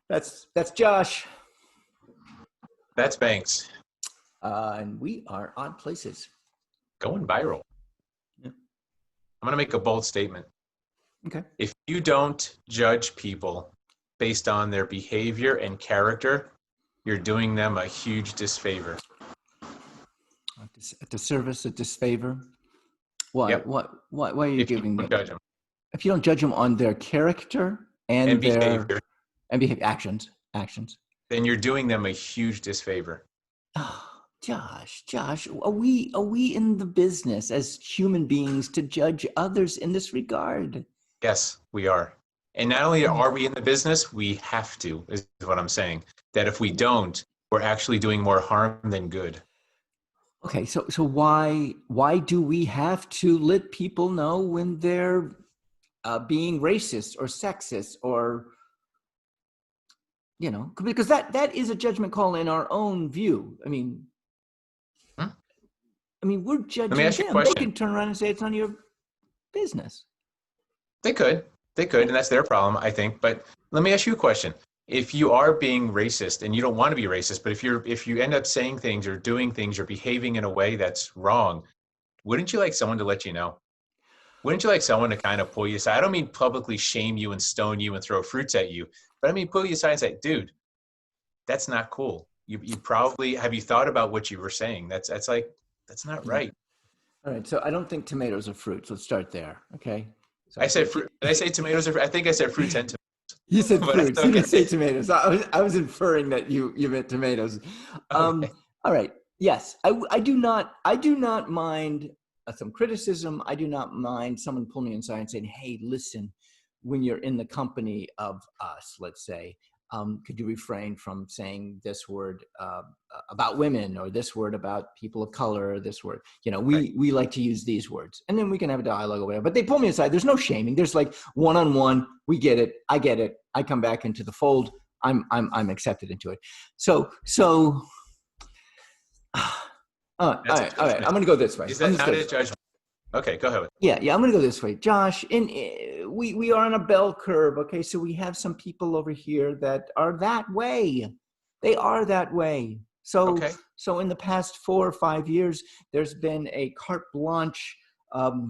That's Josh, That's Banks. and we are on Places. Going viral. Yeah. I'm going to make a bold statement. Okay. If you don't judge people based on their behavior and character, you're doing them a huge disfavor. A disservice, a disfavor. Why? Yep. Why are you If you giving don't them? judge them If you don't judge them on their character and and their behavior, actions. then you're doing them a huge disfavor. Oh, Josh, are we in the business as human beings to judge others in this regard? Yes, we are. And not only are we in the business, we have to, is what I'm saying. That if we don't, we're actually doing more harm than good. Okay, so why do we have to let people know when they're being racist or sexist or because that is a judgment call in our own view. I mean, we're Let me judging ask you a them. They question. can turn around and say it's none of your business. They could, and that's their problem, I think. But let me ask you a question. If you are being racist and you don't want to be racist, but if you end up saying things or doing things or behaving in a way that's wrong, wouldn't you like someone to let you know? Wouldn't you like someone to kind of pull you aside? I don't mean publicly shame you and stone you and throw fruits at you, but I mean pull you aside and say, dude, that's not cool. You probably, have you thought about what you were saying? That's not right. All right, so I don't think tomatoes are fruits. Let's start there, okay? So I said fruit. Did I say tomatoes? I think I said fruits and tomatoes. You said But fruits. that's You didn't say okay. tomatoes. I was inferring that you meant tomatoes. Okay. All right. Yes, I do not mind some criticism. I do not mind someone pulling me inside and saying, "Hey, listen, when you're in the company of us, let's say, could you refrain from saying this word about women or this word about people of color or this word? Right. We like to use these words, and then we can have a dialogue or whatever." But they pull me aside. There's no shaming. There's like one-on-one. We get it. I get it. I come back into the fold. I'm accepted into it. So. All That's a right. I'm judgment. going to go this way. Is that not a judgment? Okay, go ahead. Yeah. I'm going to go this way, Josh. We are on a bell curve. Okay, so we have some people over here that are that way. They are that way. Okay. So in the past 4 or 5 years, there's been a carte blanche,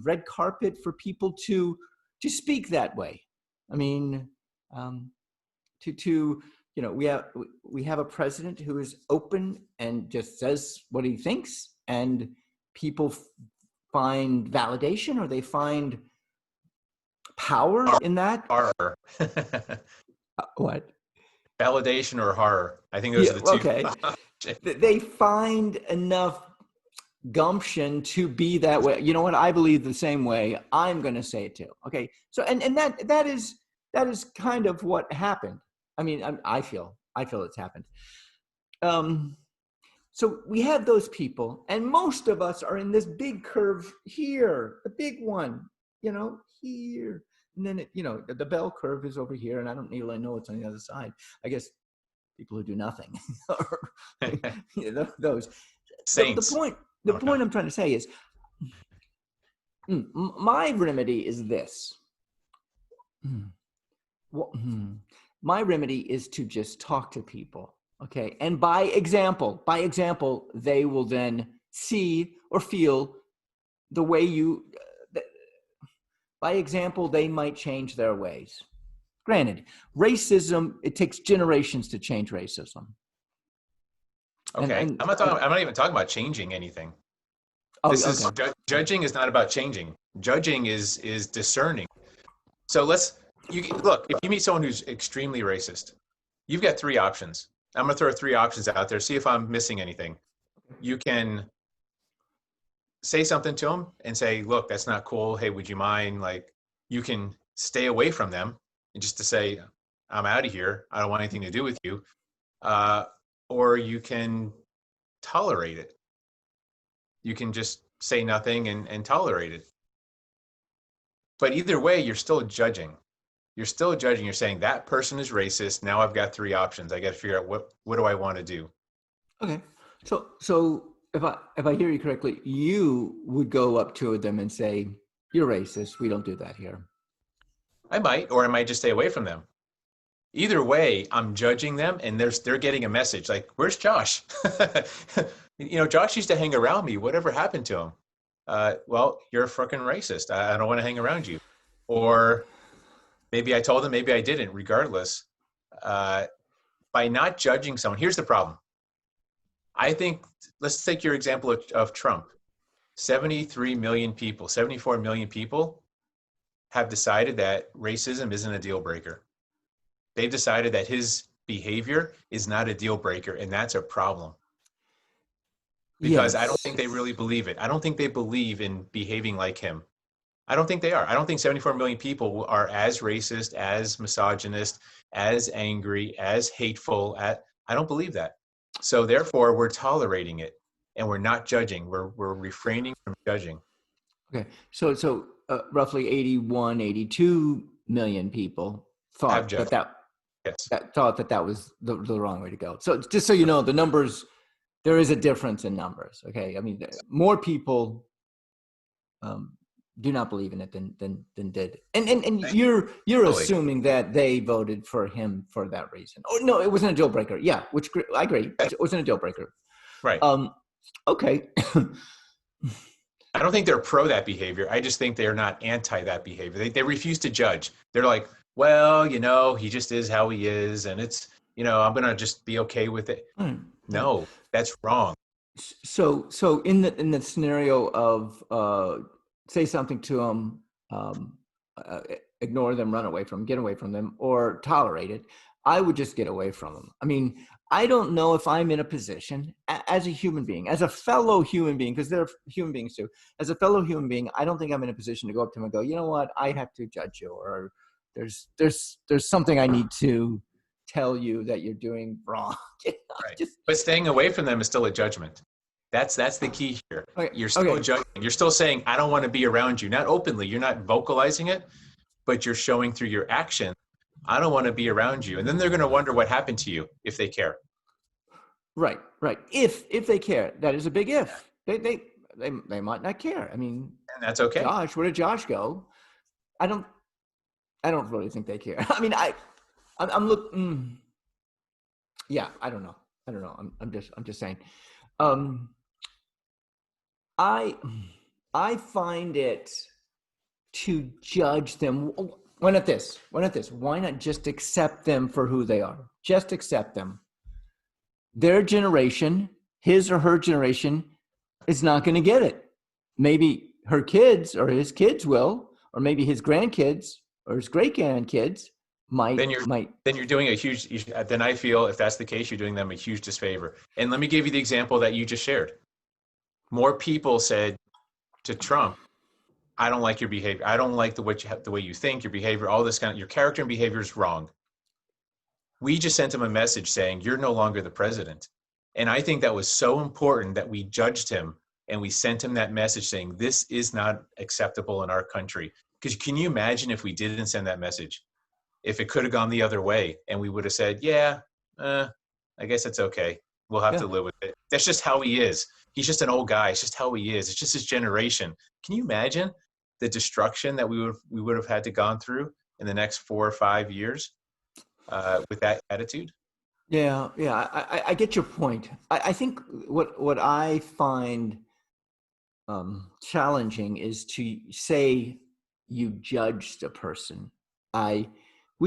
red carpet for people to speak that way. I mean, we have a president who is open and just says what he thinks, and people find validation or they find power in that. Horror. What? Validation or horror. I think those Yeah, are the two. okay. They find enough gumption to be that way. You know what? I believe the same way. I'm going to say it too. Okay. So, and that is kind of what happened. I mean, I feel it's happened. So we have those people, and most of us are in this big curve here, the big one, here. And then, the bell curve is over here, and I don't really know what's on the other side. I guess people who do nothing, those. Saints. The point I'm trying to say is, my remedy is this. My remedy is to just talk to people. Okay. And by example, they will then see or feel the way by example, they might change their ways. Granted, racism, it takes generations to change racism. Okay. I'm not even talking about changing anything. Judging is not about changing. Judging is discerning. So look, if you meet someone who's extremely racist, you've got 3 options. I'm going to throw 3 options out there. See if I'm missing anything. You can say something to them and say, look, that's not cool. Hey, would you mind? Like, you can stay away from them and just to say, I'm out of here. I don't want anything to do with you. Or you can tolerate it. You can just say nothing and tolerate it. But either way, you're still judging. You're still judging. You're saying that person is racist. Now I've got 3 options. I got to figure out what do I want to do. Okay. So if I hear you correctly, you would go up to them and say, "You're racist. We don't do that here." I might, or I might just stay away from them. Either way, I'm judging them, and they're getting a message like, "Where's Josh? Josh used to hang around me. Whatever happened to him? Well, you're a freaking racist. I don't want to hang around you." Or maybe I told them, maybe I didn't. Regardless, uh, by not judging someone, here's the problem. I think, let's take your example of Trump. 73 million people, 74 million people have decided that racism isn't a deal breaker. They've decided that his behavior is not a deal breaker, and that's a problem. Because I don't Yes. think they really believe it. I don't think they believe in behaving like him. I don't think they are. I don't think 74 million people are as racist, as misogynist, as angry, as hateful. I don't believe that. So therefore, we're tolerating it, and we're not judging. We're refraining from judging. Okay. So roughly 81, 82 million people Have thought judged. that Yes. that was the wrong way to go. So just so you know, the numbers, there is a difference in numbers. Okay. I mean, more people do not believe in it than did. And you're Totally. assuming that they voted for him for that reason. Oh no, it wasn't a deal breaker. Yeah, which I agree. Yes. It wasn't a deal breaker. Right. Okay. I don't think they're pro that behavior. I just think they're not anti that behavior. They refuse to judge. They're like, well, he just is how he is. And it's, I'm going to just be okay with it. Right. No, that's wrong. So in the scenario of say something to them, ignore them, run away from them, get away from them, or tolerate it, I would just get away from them. I mean, I don't know if I'm in a position as a human being, as a fellow human being, because they're human beings too. As a fellow human being, I don't think I'm in a position to go up to them and go, you know what, I have to judge you, or there's something I need to tell you that you're doing wrong. Right. Just But staying away from them is still a judgment. That's the key here. okay. You're still Okay. judging. You're still saying, I don't want to be around you. Not openly. You're not vocalizing it, but you're showing through your action, I don't want to be around you. And then they're going to wonder what happened to you if they care. Right. If they care, that is a big if. They might not care. I mean, And that's okay. Josh, where did Josh go? I don't really think they care. I mean, I'm looking. Yeah, I don't know. I'm just saying. I I find it to judge them. Why not this? Why not this? Why not just accept them for who they are? Just accept them. Their generation, his or her generation, is not going to get it. Maybe her kids or his kids will, or maybe his grandkids or his great grandkids might. Then you're doing a huge. Then I feel if that's the case, you're doing them a huge disfavor. And let me give you the example that you just shared. More people said to Trump, "I don't like your behavior. I don't like the way you think, your behavior, all this your character and behavior is wrong." We just sent him a message saying, "You're no longer the president." And I think that was so important that we judged him and we sent him that message saying, this is not acceptable in our country. Because can you imagine if we didn't send that message? If it could have gone the other way and we would have said, yeah, I guess it's okay. We'll have to live with it. That's just how he is. He's just an old guy. It's just how he is. It's just his generation. Can you imagine the destruction that we would have had to gone through in the next 4 or 5 years with that attitude? Yeah, I get your point. I think what I find challenging is to say you judged a person. I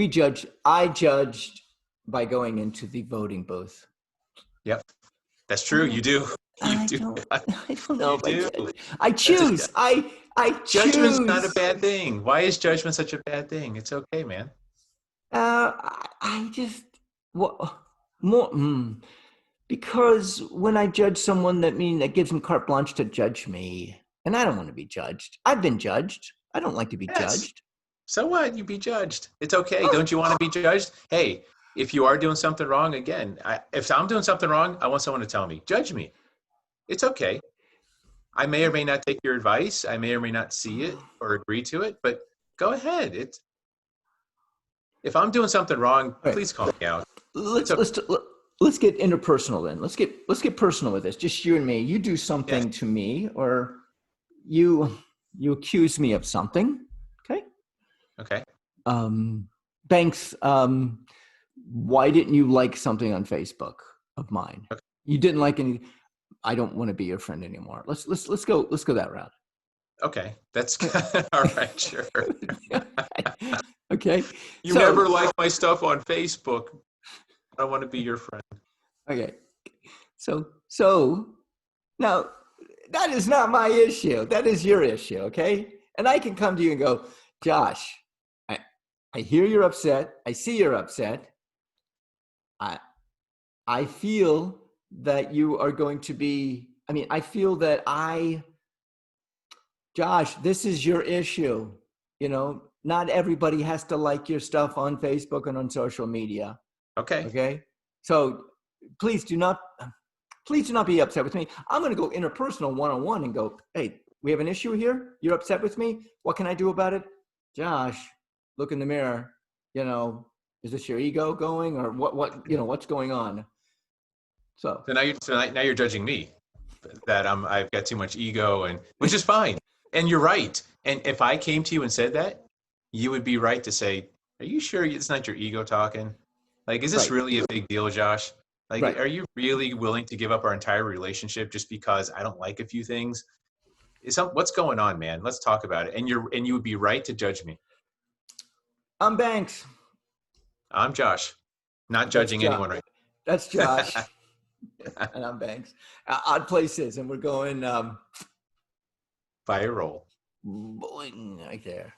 judged by going into the voting booth. Yep, that's true. You do. You do. I don't know. You do. I choose. I choose. Judgment's not a bad thing. Why is judgment such a bad thing? It's okay, man. I just more because when I judge someone, that gives them carte blanche to judge me, and I don't want to be judged. I've been judged. I don't like to be judged. So what? You be judged. It's okay. Don't you want to be judged? Hey, if you are doing something wrong, again, if I'm doing something wrong, I want someone to tell me. Judge me. It's okay. I may or may not take your advice. I may or may not see it or agree to it, but go ahead. If I'm doing something wrong, please call me out. Let's get interpersonal then. Let's get personal with this. Just you and me. You do something to me, or you accuse me of something. Okay. Okay. Banks Why didn't you like something on Facebook of mine? Okay. You didn't like any. I don't want to be your friend anymore. Let's go that route. Okay, that's all right. Sure. Okay. You So never liked my stuff on Facebook. I want to be your friend. okay. So now that is not my issue. That is your issue. Okay. And I can come to you and go, Josh, I I hear you're upset. I see you're upset. I I feel that you are going to be. I mean, I feel that Josh, this is your issue. Not everybody has to like your stuff on Facebook and on social media. Okay. Okay. So please do not, please do not be upset with me. I'm going to go interpersonal one-on-one and go, hey, we have an issue here. You're upset with me. What can I do about it? Josh, look in the mirror. Is this your ego going or what's going on? So, Now you're judging me that I've got too much ego, and which is fine. And you're right. And if I came to you and said that, you would be right to say, "Are you sure it's not your ego talking? Like, is this right, really a big deal, Josh? Like, right. are you really willing to give up our entire relationship just because I don't like a few things? What's going on, man? Let's talk about it." And you would be right to judge me. I'm Banks. I'm Josh, not That's judging Josh. anyone right That's Josh. now. And I'm Banks. Odd places. And we're going Fire roll. boing right there.